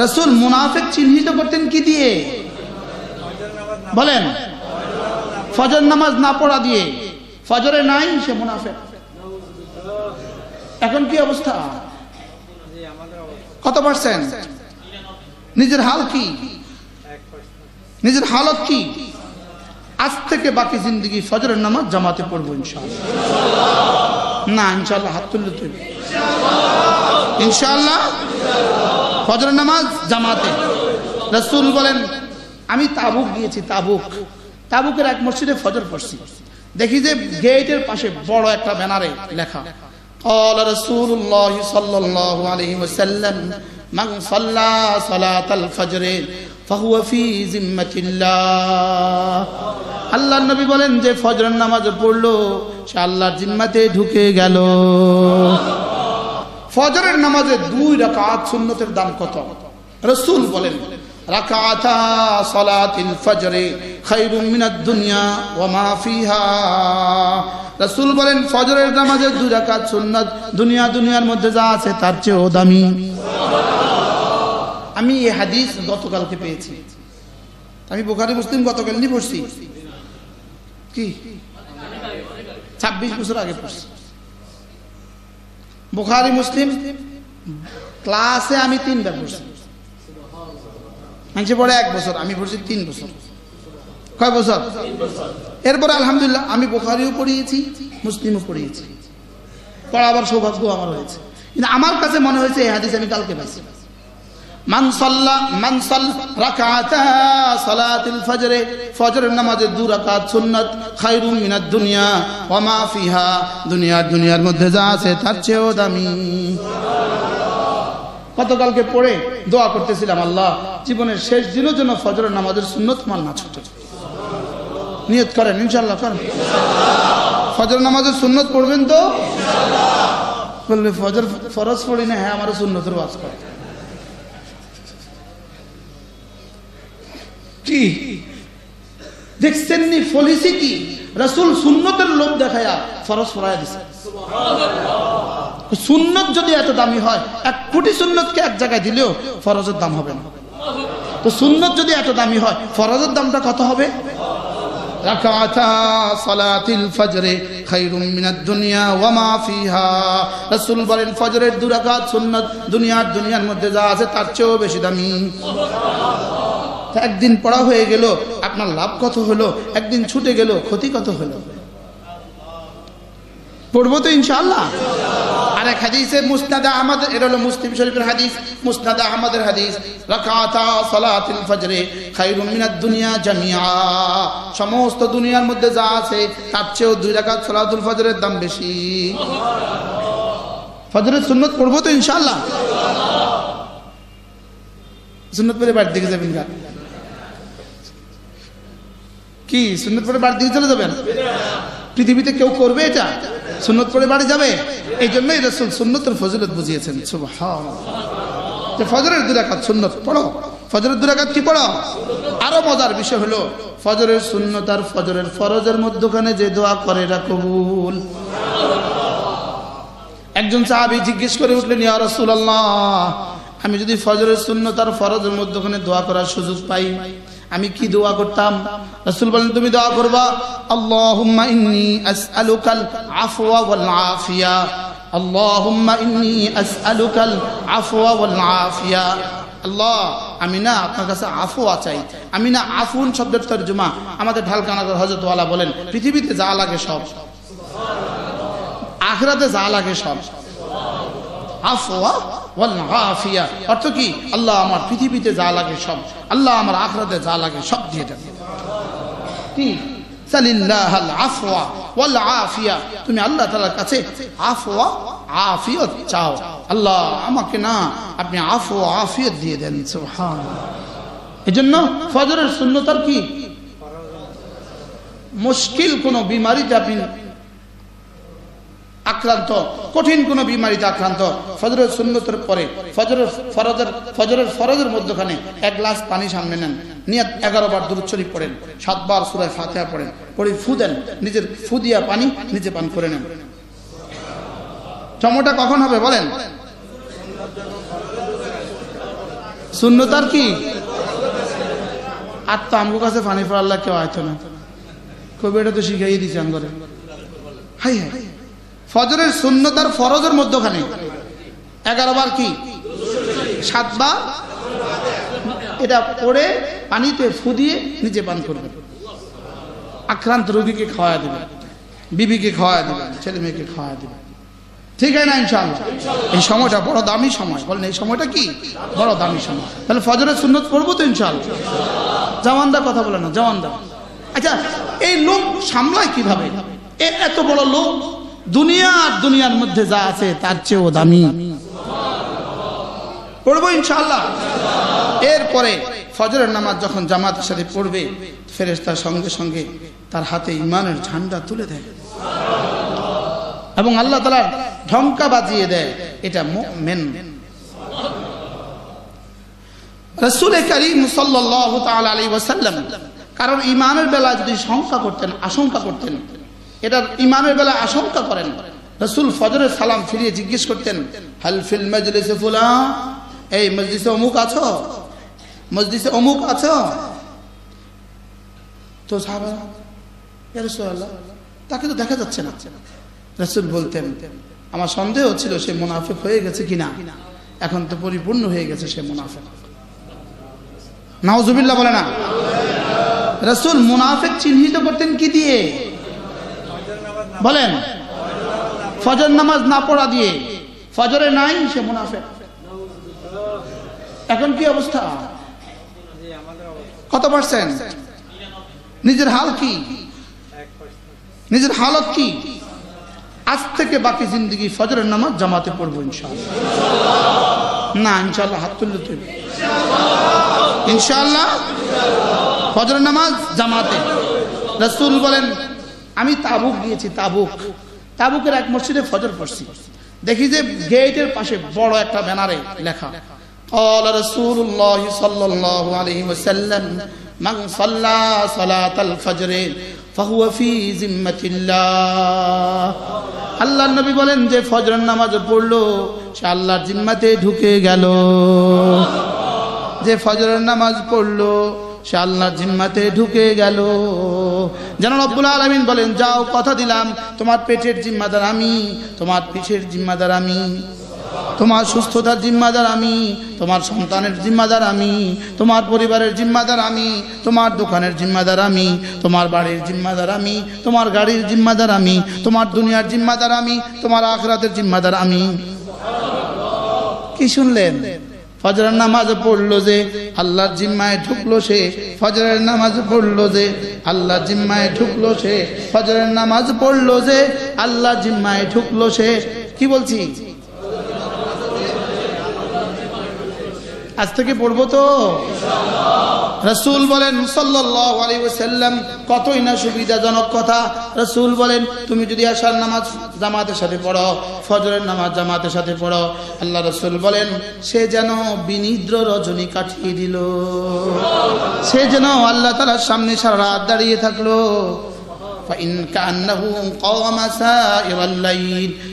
রাসূল মুনাফিক চিহ্নিত করতেন কি দিয়ে বলেন? ফজর নামাজ না পড়া দিয়ে। ফজরে নাই সে মুনাফিক। এখন কি অবস্থা? কত পার্সেন্ট? নিজের হাল কি? নিজের হালত কি? আজ থেকে বাকি জিন্দগি ফজরের নামাজ জামাতে পড়বো ইনশাআল্লাহ। না ইনশাআল্লাহ হাত তুললে তুই ইনশাআল্লাহ ফজরের নামাজ জামাতে। রাসূল বলেন আমি তাবুক গিয়েছি, তাবুকের এক মসজিদে ফজর পড়ছি, দেখি যে গেটের পাশে বড় একটা ব্যানারে লেখা قال رسول الله صلى الله عليه وسلم من صلى صلاة الفجر فهو في ذمة الله। আল্লাহর নবী বলেন যে ফজরের নামাজ পড়লো সে আল্লাহর জিম্মাতে ঢুকে গেল। ফজরের নামাজে 2 রাকাত সুন্নতের দাম কত? রাসূল বলেন রাকাতা সালাতিল ফজরে খায়রুম মিনাদ দুনিয়া ওয়া মা ফিহা। রাসূল বলেন ফজরের নামাজের 2 রাকাত সুন্নাত দুনিয়ার মধ্যে যা আছে তার চেয়েও দামি। আমি এই হাদিস গতকালকে পেয়েছি। আমি বুখারী মুসলিম গতকাল নি পড়ছি, কি 26 বছর আগে পড়ছি। বুখারী মুসলিম ক্লাসে আমি 3 বার পড়ছি। মানুষে পড়ে 1 বছর, আমি পড়ছি 3 বছর। কয় বছর? এরপর আলহামদুলিল্লাহ আমি বুখারীও পড়িয়েছি, মুসলিমও পড়িয়েছি, পড়াবার সৌভাগ্য আমার হয়েছে। কিন্তু আমার কাছে মনে হয়েছে এই হাদিস আমি কালকে পাইছি। মান সাল্লা রাকাতা সালাতিল ফজরে, ফজরের নামাজে 2 রাকাত সুন্নাত খায়রুম মিনাদ দুনিয়া ওয়া মা ফিহা, দুনিয়ার মধ্যে যা আছে তার চেয়েও দামি। গতকালকে পড়ে দোয়া করতেছিলাম আল্লাহ জীবনের শেষ দিনের জন্য ফজরের নামাজের সুন্নত মান না ছুটে। নিয়ত করেন ইনশাআল্লাহ, করেন ফজর নামাজের সুন্নত পড়বেন তো ইনশাআল্লাহ। বললে ফজর ফরজ পড়ি না, হ্যাঁ আমার সুন্নতের ওয়াজ করে। কি দেখছেন নি পলিসি কি? রাসূল সুন্নতের লোভ দেখায়া ফরজ পড়ায়া দিছে। সুন্নত যদি এত দামি হয় 1 কোটি সুন্নতকে এক জায়গায় দিলেও ফরজের দাম হবে না। তো সুন্নত যদি এত দামি হয় ফরজের দামটা কত হবে? রাকাতা সালাতিল ফজরে খায়রুম মিনাদ দুনিয়া ওয়া মা ফিহা। রাসূল বলেন ফজরের 2 রাকাত সুন্নাত দুনিয়ার মধ্যে যা আছে তার চেয়েও বেশি দামি। একদিন পড়া হয়ে গেল আপনার লাভ কত হলো, একদিন ছুটে গেল ক্ষতি কত হলো? পড়বো তো ইনশাআল্লাহ। আর এক হাদিসে মুসনাদ আহমদ, এটা হলো মুসলিম শরীফের হাদিস, মুসনাদ আহমদের হাদিস, রাকাতা সালাতিল ফজরে খায়রুম মিনাদ দুনিয়া জামিআ। সমস্ত দুনিয়ার মধ্যে যা আছে তার চেয়েও 2 রাকাত সালাতুল ফজরের দাম বেশি। ফজরের সুন্নত পড়বো তো ইনশাআল্লাহ। সুন্নত পড়ে বাড়ি দিকে যাবেন না কি? সুন্নত পড়ে বাড়ি দিকে চলে যাবেন? পৃথিবীতে কেউ করবে এটা? সুন্নত পড়ে বাড়ি যাবে? এই জন্যই রাসূল সুন্নতের ফজিলত বুঝিয়েছেন। সুবহানাল্লাহ। যে ফজরের 2 রাকাত সুন্নত পড়ো, ফজরের 2 রাকাত কি পড়ো? আরো মজার বিষয় হলো ফজরের সুন্নত আর ফজরের ফরজের মধ্যখানে যে দোয়া করে এটা কবুল। একজন সাহাবী জিজ্ঞেস করে উঠলেন, ইয়া রাসূলুল্লাহ আমি যদি ফজরের সুন্নত আর ফরজের মধ্যখানে দোয়া করার সুযোগ পাই আমি কি দোয়া করতাম? রাসূল বলেন তুমি দোয়া করবা আল্লাহুম্মা ইন্নী আসআলুকাল আফওয়া ওয়াল আফিয়া, আল্লাহুম্মা ইন্নী আসআলুকাল আফওয়া ওয়াল আফিয়া। আল্লাহ আমি না আপনার কাছে আফওয়া চাই। আমি না আফুন শব্দের তরজমা আমাদের ঢালকানাগর হযরত ওয়ালা বলেন পৃথিবীতে যা লাগে সব, আখিরাতে যা লাগে সব। আফওয়া ওয়াল আফিয়া অর্থ কি? আল্লাহ আমার পৃথিবীতে যা লাগে সব, আল্লাহ আমার আখিরাতে যা লাগে সব দিয়ে দেন। কি সালিল্লাহাল আফওয়া ওয়াল আফিয়া, তুমি আল্লাহ তাআলার কাছে আফওয়া আফিয়ত চাও। আল্লাহ আমাকে না আপনি আফওয়া আফিয়ত দিয়ে দেন। সুবহানাল্লাহ। এজন্য ফজরের সুন্নত আর কি মুশকিল কোন বিমারিতে আপনি আক্রান্ত, কঠিন কোন বিমারিতে আক্রান্ত, ফজরের সুন্নতের পরে ফজরের ফরজের মধ্যখানে 1 গ্লাস পানি সামনে নেন, নিয়ত 11 বার দুরূদ শরীফ পড়েন, 7 বার সূরা ফাতিহা পড়েন, পড়ে ফু দেন, নিজের ফু দিয়া পানি নিজে পান করে নেন। সময়টা কখন হবে বলেন? সুন্নতার কি আর তো আমগো কাছে পানি পড়াল্লা কেউ আয়তো না, কবি এটা তো শিখাই দিচ্ছে আমগরে। হাই হাই, ফজরের সুন্নত আর ফরজের মধ্যখানে 11 বার কি 7 বার এটা পড়ে পানিতে ফু দিয়ে নিচে পান করবে। আক্রান্ত রোগীকে খাওয়া দিবে, বিবিকে খাওয়া দিবে, ছেলে মেয়েকে খাওয়া দিবে, ঠিক আছে না ইনশাআল্লাহ? এই সময়টা বড় দামি সময়, বলেন এই সময়টা কি বড় দামি সময়। তাহলে ফজরের সুন্নত পড়বো তো ইনশাআল্লাহ। জওয়ানদা কথা বলে না, জওয়ানদা। আচ্ছা, এই লোক সামলায় কিভাবে? এত বড় লোক, দুনিয়ার মধ্যে যা আছে তার চেয়েও দামি। পড়বো ইনশাআল্লাহ। এরপরে ফজরের নামাজ যখন জামাতের সাথে পড়বে, ফেরেশতার সঙ্গে সঙ্গে তার হাতে ঈমানের ঝান্ডা তুলে দেয় এবং আল্লাহ তাআলা ঢঙ্কা বাজিয়ে দেয়, এটা মুমিন। রাসূল করিম সাল্লাল্লাহু তাআলা আলাইহি ওয়াসাল্লাম কারণ ঈমানের বেলা যদি আশঙ্কা করতেন, এটা ঈমানের বেলা আশঙ্কা করেন, রাসূল ফজরের সালাম ফিরিয়ে জিজ্ঞেস করতেন, হাল ফিল মাজলিসে ফুলান, এই মজলিসে অমুক আছো, মজলিসে অমুক আছো? তো সাহাবা, ইয়া রাসূলুল্লাহ, তাকে তো দেখা যাচ্ছে না। রাসূল বলতেন, আমার সন্দেহ ছিল সে মুনাফিক হয়ে গেছে কিনা, এখন তো পরিপূর্ণ হয়ে গেছে সে মুনাফিক। নাউজুবিল্লাহ বলে না? রাসূল মুনাফিক চিহ্নিত করতেন কি দিয়ে বলেন? ফজর নামাজ না পড়া দিয়ে। ফজরে নাই, সে মুনাফিক। এখন কি অবস্থা? কত পার্সেন্ট? নিজের হাল কি? নিজের হালত কি? আজ থেকে বাকি জিন্দগি ফজরের নামাজ জামাতে পড়বো ইনশাআল্লাহ। না ইনশাআল্লাহ হাত তুললে তুই ইনশাআল্লাহ ফজরের নামাজ জামাতে। রাসূল বলেন, আমি তাবুক গিয়েছি, তাবুকের এক মসজিদে ফজর পড়ছি, দেখি যে গেটের পাশে বড় একটা ব্যানারে লেখা, قال رسول الله صلى الله عليه وسلم من صلى صلاة الفجر فهو في ذمة الله। আল্লাহর নবী বলেন, যে ফজরের নামাজ পড়লো সে আল্লাহর জিম্মাতে ঢুকে গেল। যে ফজরের নামাজ পড়লো সে আল্লাহর জিম্মাতে ঢুকে গেল। যেন রব্বুল আলামিন বলেন, যাও কথা দিলাম, তোমার পেটের জিম্মাদার আমি, তোমার পিঠের জিম্মাদার আমি, তোমার সুস্থতার জিম্মাদার আমি, তোমার সন্তানের জিম্মাদার আমি, তোমার পরিবারের জিম্মাদার আমি, তোমার দোকানের জিম্মাদার আমি, তোমার বাড়ির জিম্মাদার আমি, তোমার গাড়ির জিম্মাদার আমি, তোমার দুনিয়ার জিম্মাদার আমি, তোমার আখিরাতের জিম্মাদার আমি। কি শুনলেন? ফজরের নামাজ পড়লো যে আল্লাহর জিম্মায় ঢুকলো সে, ফজরের নামাজ পড়লো যে আল্লাহর জিম্মায় ঢুকলো সে, ফজরের নামাজ পড়লো যে আল্লাহর জিম্মায় ঢুকলো সে। কি বলছি? আজ থেকে পড়বো তো রাসূল বলেন সাল্লাল্লাহু আলাইহি ওয়াসাল্লাম, কতই না সুবিধাজনক কথা। রাসূল বলেন, তুমি যদি আশার নামাজ জামাতের সাথে পড়ো, ফজরের নামাজ জামাতের সাথে পড়ো, আল্লাহ রাসূল বলেন সে যেন বিনিদ্র রজনী কাটিয়ে দিল, সে যেন আল্লাহ তাআলার সামনে সারা রাত দাঁড়িয়ে থাকলো।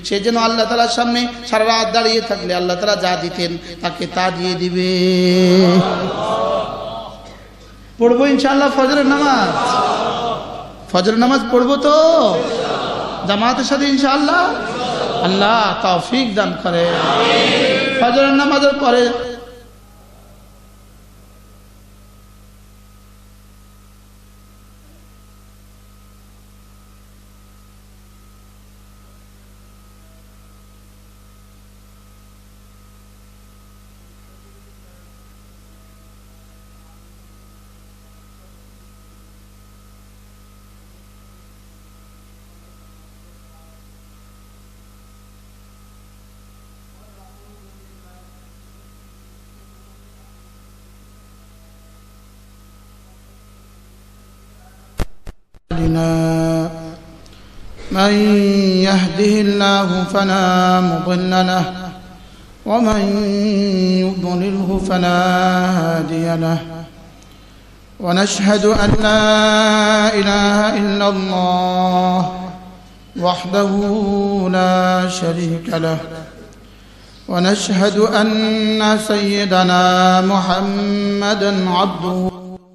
সে যেন আল্লাহ তাআলার সামনে সারা রাত দাঁড়িয়ে থাকলে আল্লাহ তাআলা যা দিতেন তাকে তা দিয়ে দিবে। পড়বো ইনশাআল্লাহ ফজরের নামাজ, ফজরের নামাজ পড়বো তো জামাতের সাথে ইনশাআল্লাহ। আল্লাহ তৌফিক দান করে। ফজরের নামাজের পরে من يهده الله فلا مضل له ومن يضلله فلا هادي له ونشهد أن لا إله إلا الله وحده لا شريك له ونشهد أن سيدنا محمدا عبده